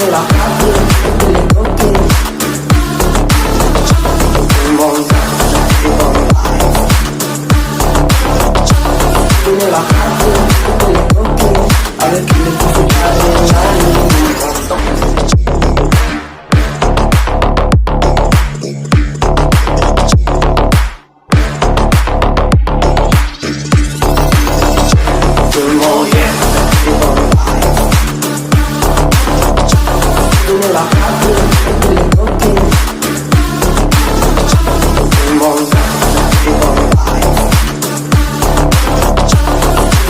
nella casa e quelle notti un montaggio di online tu nella casa e quelle notti alle che le puoi fare online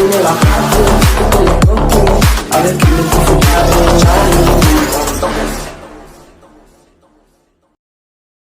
nella casa e quelle notti alle che le puoi fare online